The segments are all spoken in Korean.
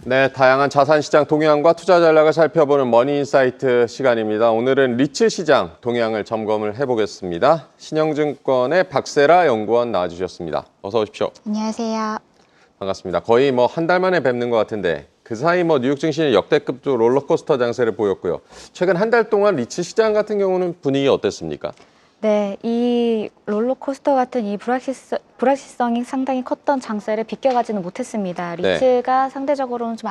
네, 다양한 자산시장 동향과 투자 전략을 살펴보는 머니인사이트 시간입니다. 오늘은 리츠 시장 동향을 점검을 해보겠습니다. 신영증권의 박세라 연구원 나와주셨습니다. 어서 오십시오. 안녕하세요. 반갑습니다. 거의 한 달 만에 뵙는 것 같은데 그 사이 뉴욕 증시는 역대급 롤러코스터 장세를 보였고요. 최근 한 달 동안 리츠 시장 같은 경우는 분위기 어땠습니까? 네, 이 롤러코스터 같은 이 불확실성이 상당히 컸던 장세를 비껴가지는 못했습니다. 리츠가 상대적으로는 좀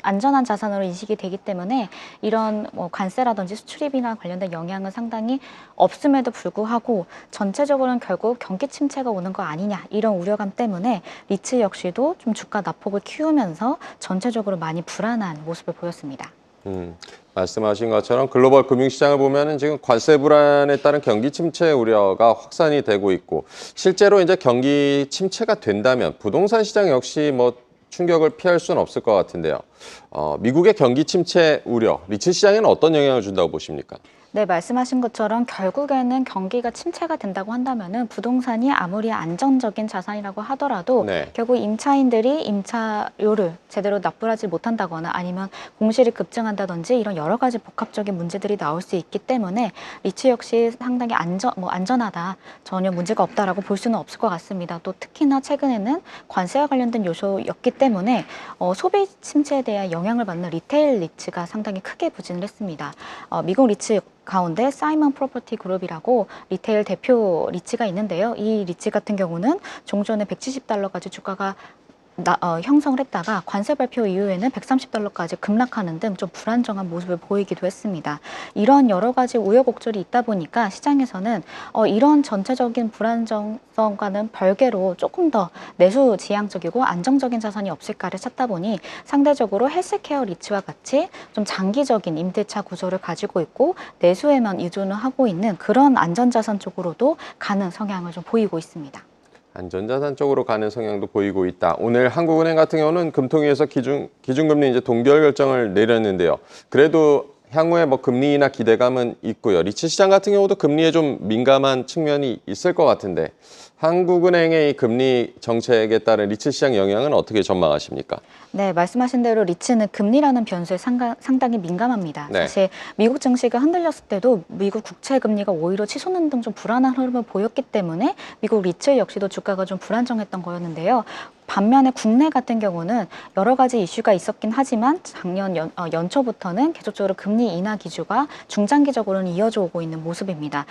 안전한 자산으로 인식이 되기 때문에 이런 관세라든지 수출입이나 관련된 영향은 상당히 없음에도 불구하고 전체적으로는 결국 경기 침체가 오는 거 아니냐 이런 우려감 때문에 리츠 역시도 좀 주가 낙폭을 키우면서 전체적으로 많이 불안한 모습을 보였습니다. 말씀하신 것처럼 글로벌 금융시장을 보면은 지금 관세 불안에 따른 경기 침체 우려가 확산이 되고 있고 실제로 이제 경기 침체가 된다면 부동산 시장 역시 충격을 피할 수는 없을 것 같은데요. 미국의 경기 침체 우려, 리츠 시장에는 어떤 영향을 준다고 보십니까? 네, 말씀하신 것처럼 결국에는 경기가 침체가 된다고 한다면은 부동산이 아무리 안정적인 자산이라고 하더라도 결국 임차인들이 임차료를 제대로 납부하지 못한다거나 아니면 공실이 급증한다든지 이런 여러 가지 복합적인 문제들이 나올 수 있기 때문에 리츠 역시 상당히 안전하다, 전혀 문제가 없다라고 볼 수는 없을 것 같습니다. 또 특히나 최근에는 관세와 관련된 요소였기 때문에 소비 침체에 대한 영향을 받는 리테일 리츠가 상당히 크게 부진을 했습니다. 미국 리츠 가운데 사이먼 프로퍼티 그룹이라고 리테일 대표 리츠가 있는데요. 이 리츠 같은 경우는 종전에 $170까지 주가가 형성을 했다가 관세 발표 이후에는 $130까지 급락하는 등 좀 불안정한 모습을 보이기도 했습니다. 이런 여러 가지 우여곡절이 있다 보니까 시장에서는 이런 전체적인 불안정성과는 별개로 조금 더 내수 지향적이고 안정적인 자산이 없을까를 찾다 보니 상대적으로 헬스케어 리츠와 같이 좀 장기적인 임대차 구조를 가지고 있고 내수에만 의존을 하고 있는 그런 안전자산 쪽으로도 가는 성향을 좀 보이고 있습니다. 안전자산 쪽으로 가는 성향도 보이고 있다. 오늘 한국은행 같은 경우는 금통위에서 기준금리 이제 동결 결정을 내렸는데요. 그래도 향후에 금리 인하 기대감은 있고요. 리츠 시장 같은 경우도 금리에 좀 민감한 측면이 있을 것 같은데 한국은행의 이 금리 정책에 따른 리츠 시장 영향은 어떻게 전망하십니까? 네, 말씀하신 대로 리츠는 금리라는 변수에 상당히 민감합니다. 사실 미국 증시가 흔들렸을 때도 미국 국채 금리가 오히려 치솟는 등 좀 불안한 흐름을 보였기 때문에 미국 리츠 역시도 주가가 좀 불안정했던 거였는데요. 반면에 국내 같은 경우는 여러 가지 이슈가 있었긴 하지만 작년 연초부터는 계속적으로 금리 인하 기조가 중장기적으로는 이어져 오고 있는 모습입니다.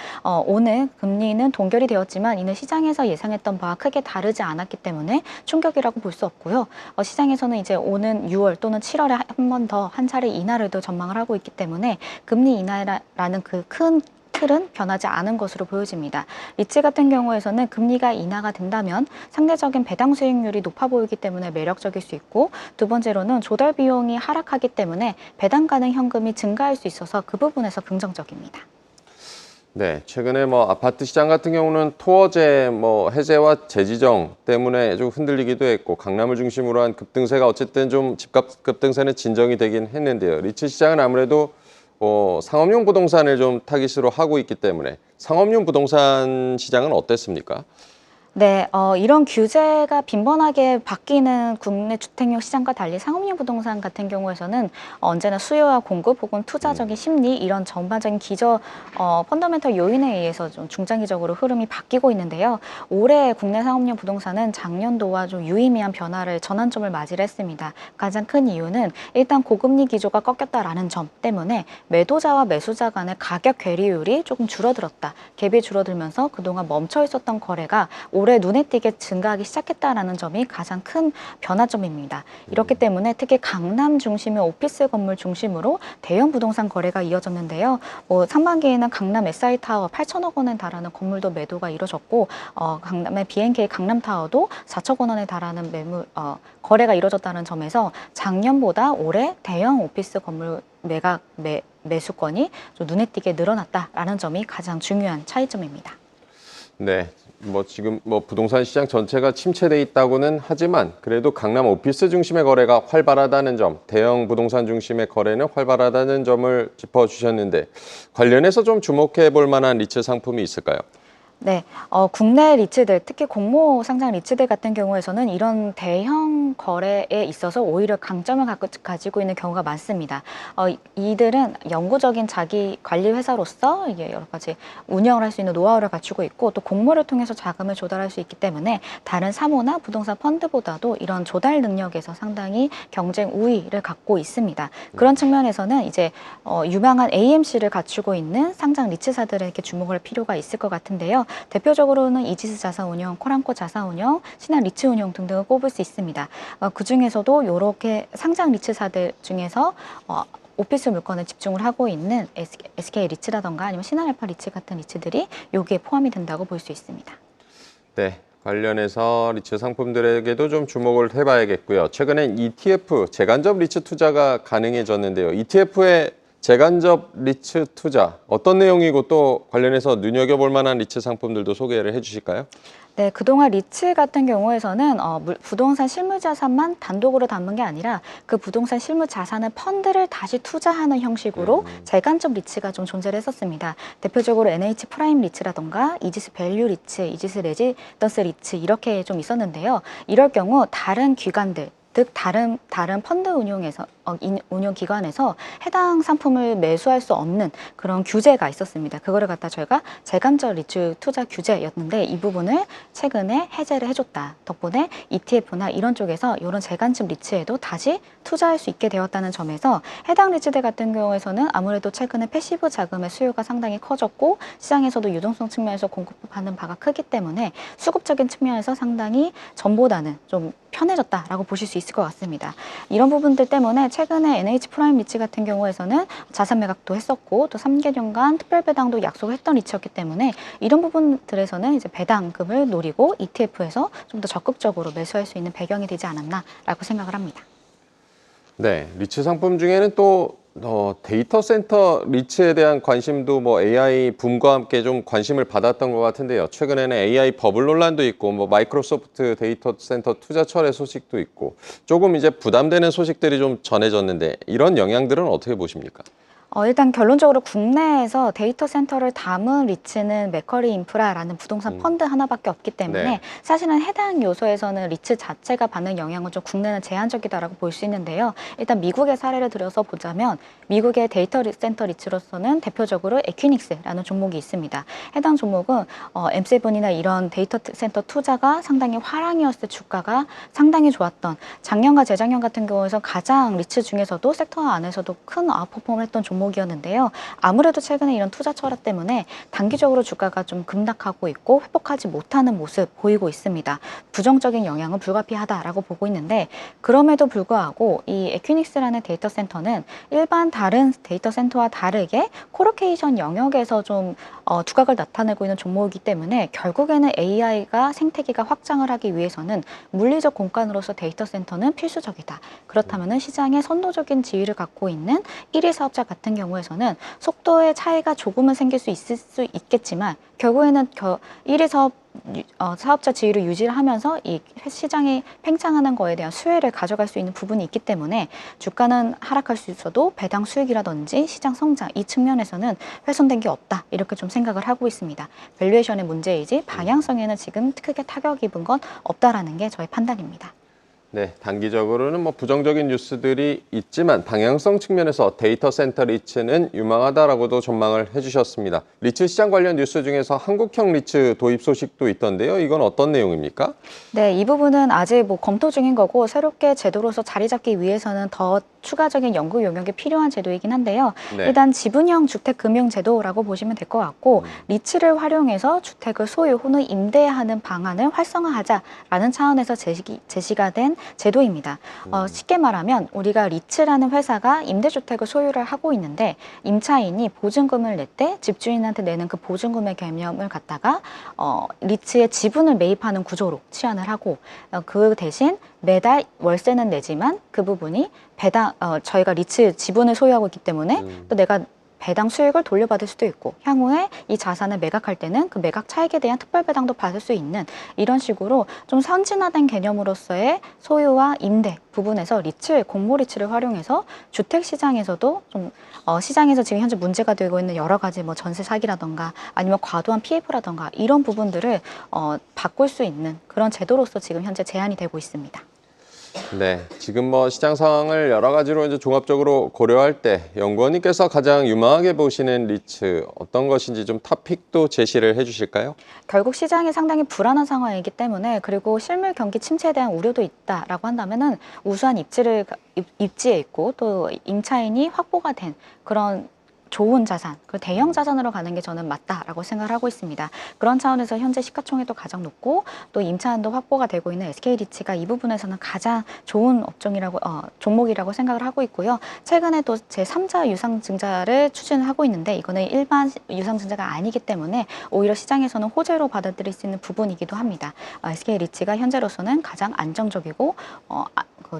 오늘 금리는 동결이 되었지만 이는 시장에서 예상했던 바와 크게 다르지 않았기 때문에 충격이라고 볼 수 없고요. 시장에서는 이제 오는 6월 또는 7월에 한 번 더 한 차례 인하를 또 전망을 하고 있기 때문에 금리 인하라는 그 큰 틀은 변하지 않은 것으로 보여집니다. 리츠 같은 경우에서는 금리가 인하가 된다면 상대적인 배당 수익률이 높아 보이기 때문에 매력적일 수 있고 두 번째로는 조달 비용이 하락하기 때문에 배당 가능 현금이 증가할 수 있어서 그 부분에서 긍정적입니다. 네, 최근에 아파트 시장 같은 경우는 토어제 해제와 재지정 때문에 좀 흔들리기도 했고 강남을 중심으로 한 급등세가 어쨌든 좀 집값 급등세는 진정이 되긴 했는데요. 리츠 시장은 아무래도 상업용 부동산을 좀 타깃으로 하고 있기 때문에 상업용 부동산 시장은 어땠습니까? 네, 이런 규제가 빈번하게 바뀌는 국내 주택용 시장과 달리 상업용 부동산 같은 경우에서는 언제나 수요와 공급 혹은 투자적인 심리 이런 전반적인 펀더멘털 요인에 의해서 좀 중장기적으로 흐름이 바뀌고 있는데요. 올해 국내 상업용 부동산은 작년도와 좀 유의미한 변화를 전환점을 맞이를 했습니다. 가장 큰 이유는 일단 고금리 기조가 꺾였다라는 점 때문에 매도자와 매수자 간의 가격 괴리율이 조금 줄어들었다. 갭이 줄어들면서 그동안 멈춰 있었던 거래가 올해 눈에 띄게 증가하기 시작했다는 점이 가장 큰 변화점입니다. 이렇기 때문에 특히 강남 중심의 오피스 건물 중심으로 대형 부동산 거래가 이어졌는데요. 상반기에는 강남 SI타워 8천억 원에 달하는 건물도 매도가 이뤄졌고 강남의 BNK 강남타워도 4천 원에 달하는 거래가 이뤄졌다는 점에서 작년보다 올해 대형 오피스 건물 매수건이 좀 눈에 띄게 늘어났다라는 점이 가장 중요한 차이점입니다. 네, 지금 부동산 시장 전체가 침체돼 있다고는 하지만 그래도 강남 오피스 중심의 거래가 활발하다는 점, 대형 부동산 중심의 거래는 활발하다는 점을 짚어주셨는데 관련해서 좀 주목해 볼 만한 리츠 상품이 있을까요? 네, 국내 리츠들, 특히 공모 상장 리츠들 같은 경우에서는 이런 대형 거래에 있어서 오히려 강점을 가지고 있는 경우가 많습니다. 이들은 영구적인 자기 관리 회사로서 이게 여러 가지 운영을 할 수 있는 노하우를 갖추고 있고 또 공모를 통해서 자금을 조달할 수 있기 때문에 다른 사모나 부동산 펀드보다도 이런 조달 능력에서 상당히 경쟁 우위를 갖고 있습니다. 그런 측면에서는 이제 유망한 AMC를 갖추고 있는 상장 리츠사들에게 주목할 필요가 있을 것 같은데요. 대표적으로는 이지스 자산운용, 코람코 자산운용, 신한 리츠운용 등등을 꼽을 수 있습니다. 그 중에서도 이렇게 상장 리츠사들 중에서 오피스 물건에 집중을 하고 있는 SK 리츠라던가 아니면 신한알파 리츠 같은 리츠들이 여기에 포함이 된다고 볼 수 있습니다. 네. 관련해서 리츠 상품들에게도 좀 주목을 해봐야겠고요. 최근엔 ETF, 재간접 리츠 투자가 가능해졌는데요. ETF의 재간접 리츠 투자, 어떤 내용이고 또 관련해서 눈여겨볼 만한 리츠 상품들도 소개를 해주실까요? 네, 그동안 리츠 같은 경우에서는 부동산 실물 자산만 단독으로 담는 게 아니라 그 부동산 실물 자산을 펀드를 다시 투자하는 형식으로 재간접 리츠가 좀 존재를 했었습니다. 대표적으로 NH 프라임 리츠라던가 이지스 밸류 리츠, 이지스 레지던스 리츠 이렇게 좀 있었는데요. 이럴 경우 다른 기관들 즉 다른 펀드 운용 기관에서 해당 상품을 매수할 수 없는 그런 규제가 있었습니다. 그거를 갖다 저희가 재간접 리츠 투자 규제였는데 이 부분을 최근에 해제를 해줬다. 덕분에 ETF나 이런 쪽에서 이런 재간접 리츠에도 다시 투자할 수 있게 되었다는 점에서 해당 리츠들 같은 경우에서는 아무래도 최근에 패시브 자금의 수요가 상당히 커졌고 시장에서도 유동성 측면에서 공급하는 바가 크기 때문에 수급적인 측면에서 상당히 전보다는 좀 편해졌다라고 보실 수 있을 것 같습니다. 이런 부분들 때문에 최근에 NH 프라임 리츠 같은 경우에서는 자산 매각도 했었고 또 3개년간 특별 배당도 약속을 했던 리츠였기 때문에 이런 부분들에서는 이제 배당금을 노리고 ETF에서 좀 더 적극적으로 매수할 수 있는 배경이 되지 않았나라고 생각을 합니다. 네, 리츠 상품 중에는 또 데이터 센터 리츠에 대한 관심도 뭐 AI 붐과 함께 좀 관심을 받았던 것 같은데요. 최근에는 AI 버블 논란도 있고 뭐 마이크로소프트 데이터 센터 투자 철회 소식도 있고 조금 이제 부담되는 소식들이 좀 전해졌는데 이런 영향들은 어떻게 보십니까? 일단 결론적으로 국내에서 데이터 센터를 담은 리츠는 맥커리 인프라라는 부동산 펀드 하나밖에 없기 때문에 네. 사실은 해당 요소에서는 리츠 자체가 받는 영향은 좀 국내는 제한적이다라고 볼 수 있는데요. 일단 미국의 사례를 들어서 보자면 미국의 데이터 센터 리츠로서는 대표적으로 에퀴닉스라는 종목이 있습니다. 해당 종목은 M7이나 이런 데이터 센터 투자가 상당히 화랑이었을 때 주가가 상당히 좋았던 작년과 재작년 같은 경우에서 가장 리츠 중에서도 섹터 안에서도 큰 아웃퍼폼을 했던 종목이었는데요. 아무래도 최근에 이런 투자 철학 때문에 단기적으로 주가가 좀 급락하고 있고 회복하지 못하는 모습 보이고 있습니다. 부정적인 영향은 불가피하다라고 보고 있는데 그럼에도 불구하고 이 에퀴닉스라는 데이터 센터는 일반 다른 데이터 센터와 다르게 코로케이션 영역에서 좀 두각을 나타내고 있는 종목이기 때문에 결국에는 AI가 생태계가 확장을 하기 위해서는 물리적 공간으로서 데이터 센터는 필수적이다. 그렇다면 시장에 선도적인 지위를 갖고 있는 1위 사업자 같은 경우에서는 속도의 차이가 조금은 생길 수 있겠지만 결국에는 1위 사업자 지위를 유지를 하면서 이 시장이 팽창하는 거에 대한 수혜를 가져갈 수 있는 부분이 있기 때문에 주가는 하락할 수 있어도 배당 수익이라든지 시장 성장 이 측면에서는 훼손된 게 없다 이렇게 좀 생각을 하고 있습니다. 밸류에이션의 문제이지 방향성에는 지금 크게 타격 입은 건 없다라는 게 저의 판단입니다. 네, 단기적으로는 뭐 부정적인 뉴스들이 있지만 방향성 측면에서 데이터 센터 리츠는 유망하다라고도 전망을 해주셨습니다. 리츠 시장 관련 뉴스 중에서 한국형 리츠 도입 소식도 있던데요. 이건 어떤 내용입니까? 네, 이 부분은 아직 뭐 검토 중인 거고 새롭게 제도로서 자리 잡기 위해서는 더 추가적인 연구 용역이 필요한 제도이긴 한데요. 네. 일단 지분형 주택금융제도라고 보시면 될 것 같고 리츠를 활용해서 주택을 소유 혹은 임대하는 방안을 활성화하자라는 차원에서 제시가 된 제도입니다. 쉽게 말하면 우리가 리츠라는 회사가 임대주택을 소유를 하고 있는데 임차인이 보증금을 낼 때 집주인한테 내는 그 보증금의 개념을 갖다가 리츠의 지분을 매입하는 구조로 치환을 하고 그 대신 매달 월세는 내지만 그 부분이 저희가 리츠 지분을 소유하고 있기 때문에 또 내가 배당 수익을 돌려받을 수도 있고 향후에 이 자산을 매각할 때는 그 매각 차익에 대한 특별 배당도 받을 수 있는 이런 식으로 좀 선진화된 개념으로서의 소유와 임대 부분에서 리츠, 공모 리츠를 활용해서 주택 시장에서도 좀 시장에서 지금 현재 문제가 되고 있는 여러 가지 뭐 전세 사기라던가 아니면 과도한 PF라던가 이런 부분들을 바꿀 수 있는 그런 제도로서 지금 현재 제안이 되고 있습니다. 네, 지금 뭐 시장 상황을 여러 가지로 이제 종합적으로 고려할 때 연구원님께서 가장 유망하게 보시는 리츠 어떤 것인지 좀 토픽도 제시를 해주실까요? 결국 시장이 상당히 불안한 상황이기 때문에 그리고 실물 경기 침체에 대한 우려도 있다라고 한다면은 우수한 입지에 있고 또 임차인이 확보가 된 그런 좋은 자산, 그 대형 자산으로 가는 게 저는 맞다라고 생각을 하고 있습니다. 그런 차원에서 현재 시가총액도 가장 높고 또 임차인도 확보가 되고 있는 SK리츠가 이 부분에서는 가장 좋은 종목이라고 생각을 하고 있고요. 최근에 또 제3자 유상증자를 추진하고 있는데 이거는 일반 유상증자가 아니기 때문에 오히려 시장에서는 호재로 받아들일 수 있는 부분이기도 합니다. SK리츠가 현재로서는 가장 안정적이고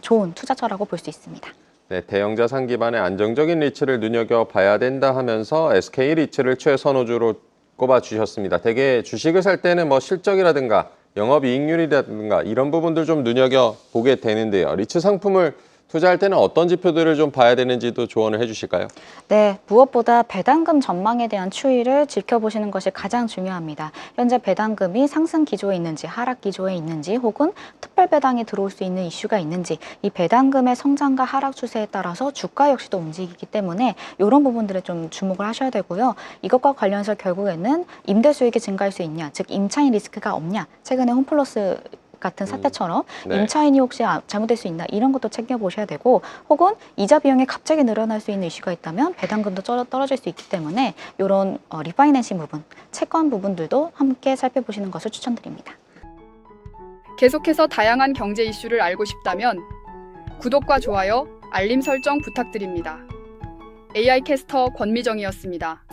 좋은 투자처라고 볼 수 있습니다. 네, 대형 자산 기반의 안정적인 리츠를 눈여겨봐야 된다 하면서 SK리츠를 최선호주로 꼽아주셨습니다. 대개 주식을 살 때는 뭐 실적이라든가 영업이익률이라든가 이런 부분들 좀 눈여겨보게 되는데요. 리츠 상품을 투자할 때는 어떤 지표들을 좀 봐야 되는지도 조언을 해주실까요? 네, 무엇보다 배당금 전망에 대한 추이를 지켜보시는 것이 가장 중요합니다. 현재 배당금이 상승 기조에 있는지 하락 기조에 있는지 혹은 특별 배당이 들어올 수 있는 이슈가 있는지 이 배당금의 성장과 하락 추세에 따라서 주가 역시도 움직이기 때문에 이런 부분들에 좀 주목을 하셔야 되고요. 이것과 관련해서 결국에는 임대 수익이 증가할 수 있냐, 즉 임차인 리스크가 없냐, 최근에 홈플러스 같은 사태처럼 네. 임차인이 혹시 잘못될 수 있나 이런 것도 챙겨보셔야 되고 혹은 이자 비용이 갑자기 늘어날 수 있는 이슈가 있다면 배당금도 떨어질 수 있기 때문에 이런 리파이낸싱 부분, 채권 부분들도 함께 살펴보시는 것을 추천드립니다. 계속해서 다양한 경제 이슈를 알고 싶다면 구독과 좋아요, 알림 설정 부탁드립니다. AI 캐스터 권미정이었습니다.